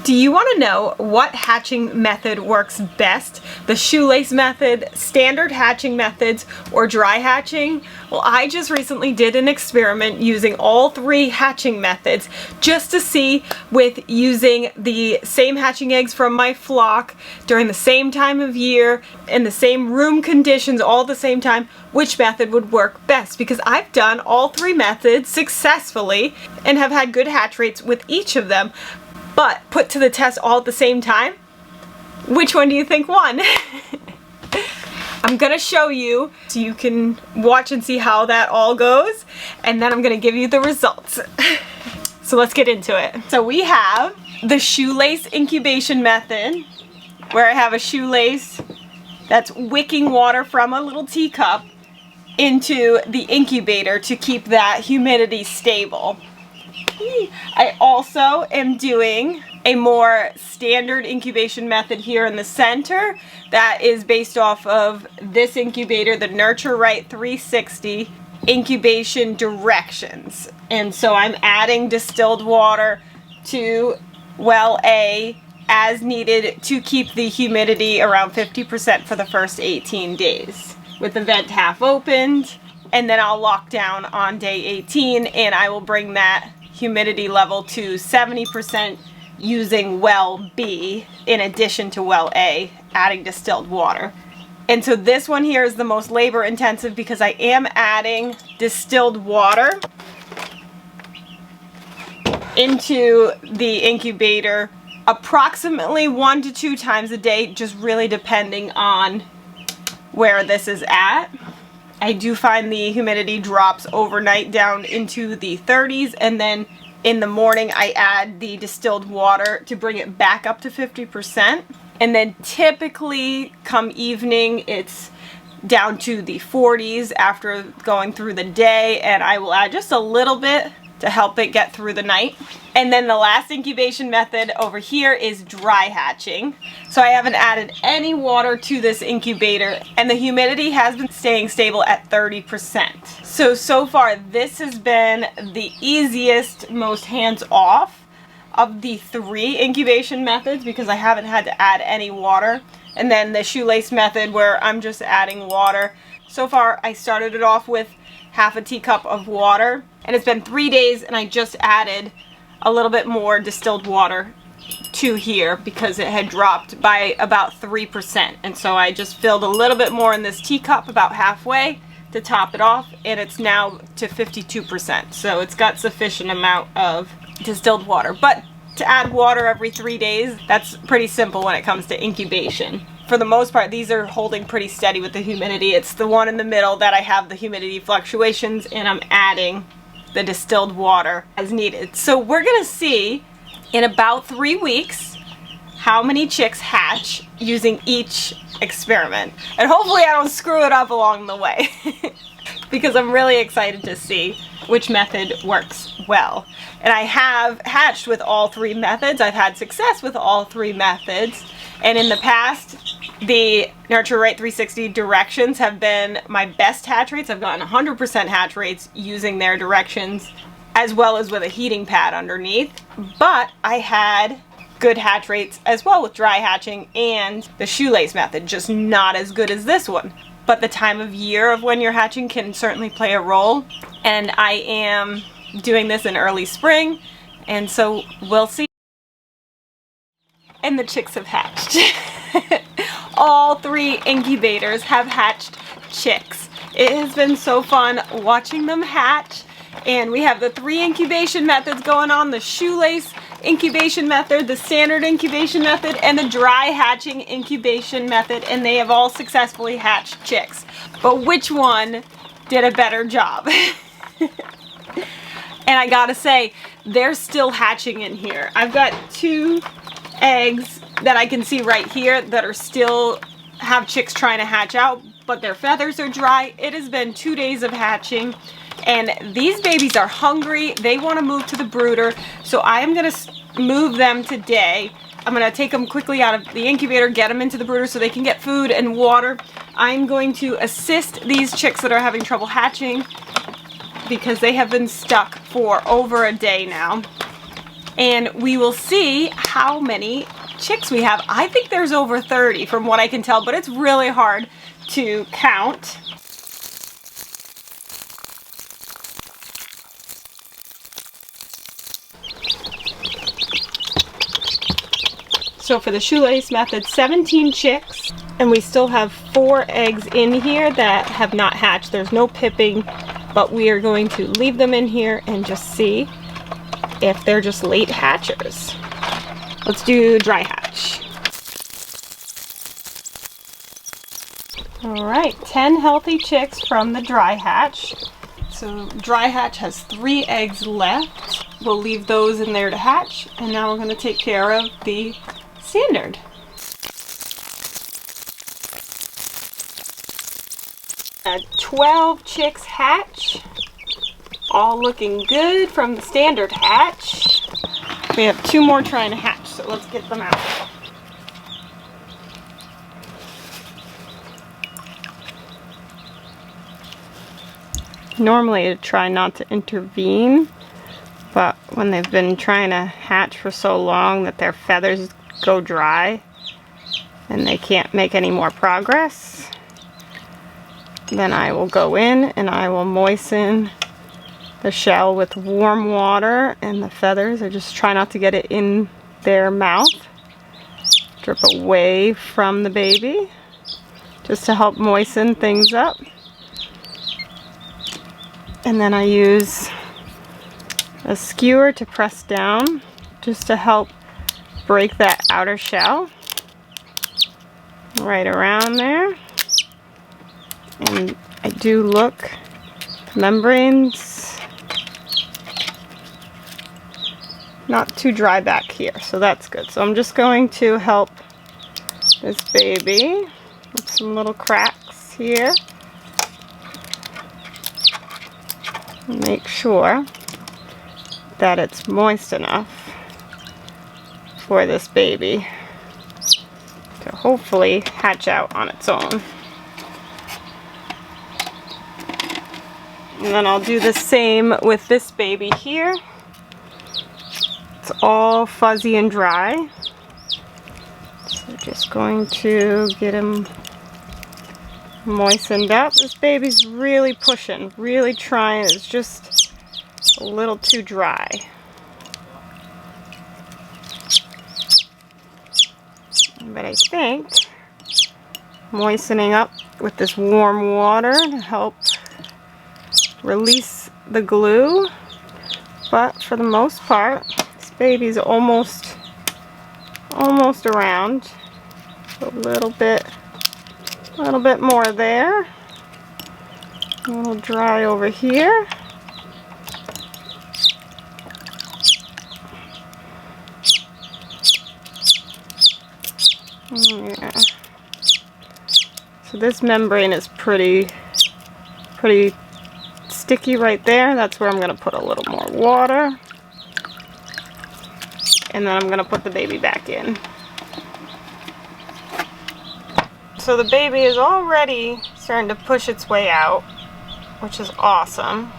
Do you want to know what hatching method works best? The shoelace method, standard hatching methods, or dry hatching? Well, I just recently did an experiment using all three hatching methods just to see, with using the same hatching eggs from my flock during the same time of year in the same room conditions all at the same time, which method would work best, because I've done all three methods successfully and have had good hatch rates with each of them. But put to the test all at the same time, which one do you think won? I'm gonna show you so you can watch and see how that all goes, and then I'm gonna give you the results. So let's get into it. So we have the shoelace incubation method, where I have a shoelace that's wicking water from a little teacup into the incubator to keep that humidity stable. I also am doing a more standard incubation method here in the center that is based off of this incubator, the Nurture Right 360 incubation directions. And so I'm adding distilled water to well A as needed to keep the humidity around 50% for the first 18 days, with the vent half opened, and then I'll lock down on day 18 and I will bring that humidity level to 70% using well B in addition to well A, adding distilled water. And so this one here is the most labor intensive because I am adding distilled water into the incubator approximately 1 to 2 times a day, just really depending on where this is at. I do find the humidity drops overnight down into the 30s, and then in the morning I add the distilled water to bring it back up to 50%. And then typically come evening it's down to the 40s after going through the day, and I will add just a little bit to help it get through the night. And then the last incubation method over here is dry hatching. So I haven't added any water to this incubator, and the humidity has been staying stable at 30%. So far this has been the easiest, most hands-off of the 3 incubation methods because I haven't had to add any water. And then the shoelace method, where I'm just adding water. So far I started it off with half a teacup of water, and it's been 3 days and I just added a little bit more distilled water to here because it had dropped by about 3%, and so I just filled a little bit more in this teacup about halfway to top it off, and it's now to 52%, so it's got sufficient amount of distilled water. But to add water every 3 days, that's pretty simple when it comes to incubation. For the most part, these are holding pretty steady with the humidity. It's the one in the middle that I have the humidity fluctuations, and I'm adding the distilled water as needed. So we're gonna see in about 3 weeks how many chicks hatch using each experiment. And hopefully I don't screw it up along the way because I'm really excited to see which method works well. And I have hatched with all 3 methods. I've had success with all 3 methods. And in the past, the Nurture Right 360 directions have been my best hatch rates. I've gotten 100% hatch rates using their directions, as well as with a heating pad underneath. But I had good hatch rates as well with dry hatching and the shoelace method, just not as good as this one. But the time of year of when you're hatching can certainly play a role. And I am doing this in early spring, and so we'll see. And the chicks have hatched. All 3 incubators have hatched chicks. It has been so fun watching them hatch, and we have the 3 incubation methods going on: the shoelace incubation method, the standard incubation method, and the dry hatching incubation method, and they have all successfully hatched chicks. But which one did a better job? And I gotta say, they're still hatching in here. I've got 2 eggs that I can see right here that are still have chicks trying to hatch out, but their feathers are dry. It has been 2 days of hatching, and these babies are hungry. They want to move to the brooder, so I am going to move them today. I'm going to take them quickly out of the incubator, get them into the brooder so they can get food and water. I'm going to assist these chicks that are having trouble hatching because they have been stuck for over a day now. and we will see how many chicks we have. I think there's over 30 from what I can tell, but it's really hard to count. So for the shoelace method, 17 chicks, and we still have 4 eggs in here that have not hatched. There's no pipping, but we are going to leave them in here and just see if they're just late hatchers. Let's do dry hatch. All right, 10 healthy chicks from the dry hatch. So dry hatch has 3 eggs left. We'll leave those in there to hatch, and now we're going to take care of the standard. Had 12 chicks hatch, all looking good from the standard hatch. We have 2 more trying to hatch, so let's get them out. Normally I try not to intervene, but when they've been trying to hatch for so long that their feathers go dry and they can't make any more progress, then I will go in and I will moisten the shell with warm water and the feathers. I just try not to get it in their mouth. Drip away from the baby just to help moisten things up. And then I use a skewer to press down just to help break that outer shell right around there. And I do look, membranes not too dry back here, so that's good. So I'm just going to help this baby with some little cracks here. Make sure that it's moist enough for this baby to hopefully hatch out on its own. And then I'll do the same with this baby here. It's all fuzzy and dry. So just going to get him moistened up. This baby's really pushing, really trying. It's just a little too dry. But I think moistening up with this warm water to help release the glue. But for the most part, this baby's almost around. A little bit more there. A little dry over here. Yeah. So this membrane is pretty sticky right there. That's where I'm going to put a little more water. And then I'm going to put the baby back in. So the baby is already starting to push its way out, which is awesome.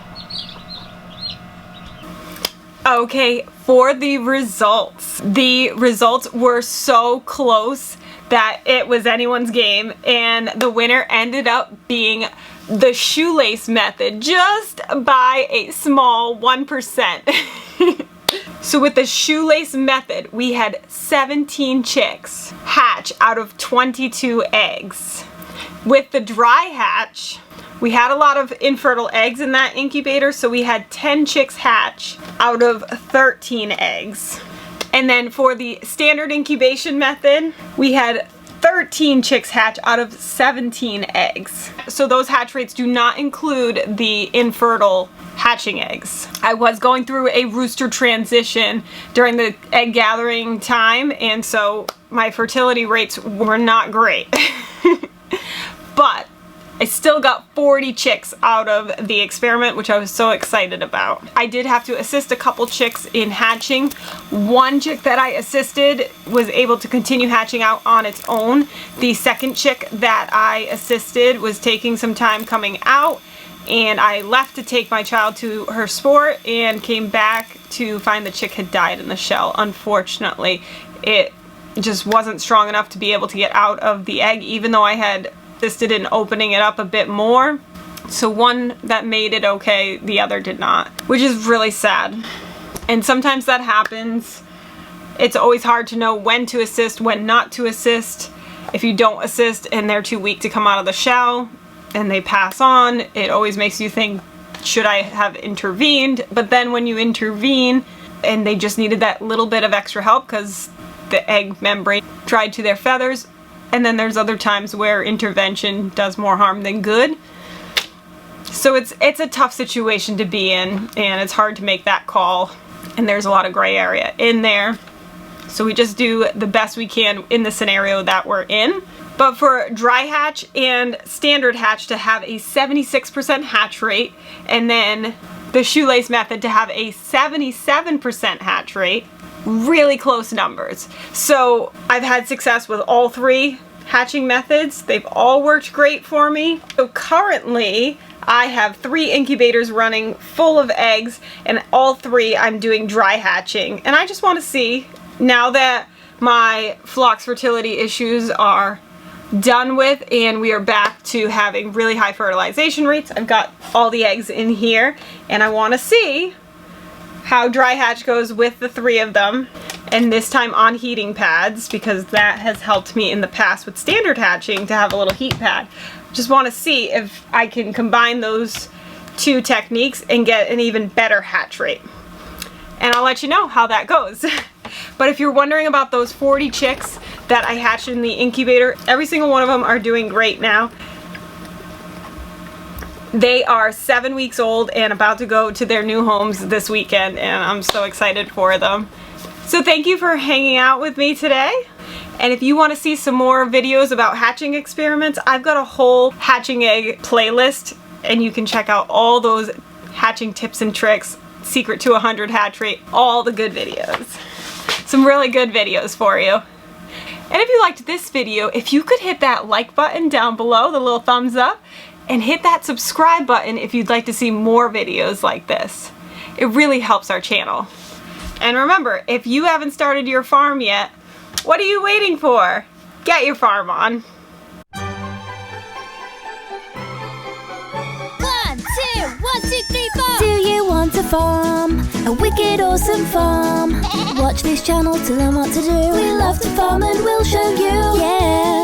Okay, for the results. The results were so close that it was anyone's game, and the winner ended up being the shoelace method, just by a small 1%. So with the shoelace method, we had 17 chicks hatch out of 22 eggs. With the dry hatch, we had a lot of infertile eggs in that incubator, so we had 10 chicks hatch out of 13 eggs. And then for the standard incubation method, we had 13 chicks hatch out of 17 eggs. So those hatch rates do not include the infertile hatching eggs. I was going through a rooster transition during the egg gathering time, and so my fertility rates were not great. But I still got 40 chicks out of the experiment, which I was so excited about. I did have to assist a couple chicks in hatching. One chick that I assisted was able to continue hatching out on its own. The second chick that I assisted was taking some time coming out, and I left to take my child to her sport and came back to find the chick had died in the shell. Unfortunately, it just wasn't strong enough to be able to get out of the egg, even though I had assisted in opening it up a bit more. So one that made it okay, the other did not, which is really sad. And sometimes that happens. It's always hard to know when to assist, when not to assist. If you don't assist and they're too weak to come out of the shell and they pass on, it always makes you think, should I have intervened? But then when you intervene and they just needed that little bit of extra help because the egg membrane dried to their feathers, and then there's other times where intervention does more harm than good. So it's a tough situation to be in, and it's hard to make that call, and there's a lot of gray area in there. So we just do the best we can in the scenario that we're in. But for dry hatch and standard hatch to have a 76% hatch rate, and then the shoelace method to have a 77% hatch rate, really close numbers. So I've had success with all three hatching methods. They've all worked great for me. So currently I have 3 incubators running full of eggs, and all 3 I'm doing dry hatching. And I just want to see, now that my flock's fertility issues are done with and we are back to having really high fertilization rates, I've got all the eggs in here, and I want to see how dry hatch goes with the 3 of them, and this time on heating pads, because that has helped me in the past with standard hatching to have a little heat pad. Just want to see if I can combine those 2 techniques and get an even better hatch rate. And I'll let you know how that goes. But if you're wondering about those 40 chicks that I hatched in the incubator, every single one of them are doing great now. They are 7 weeks old and about to go to their new homes this weekend, and I'm so excited for them. So thank you for hanging out with me today. And if you want to see some more videos about hatching experiments, I've got a whole hatching egg playlist, and you can check out all those hatching tips and tricks, secret to 100 hatch rate, all the good videos. Some really good videos for you. And if you liked this video, if you could hit that like button down below, the little thumbs up, and hit that subscribe button if you'd like to see more videos like this. It really helps our channel. And remember, if you haven't started your farm yet, what are you waiting for? Get your farm on. 1, 2, 1, 2, 3, 4. Do you want a farm? A wicked awesome farm? Watch this channel to learn what to do. We love to farm and we'll show you. Yeah.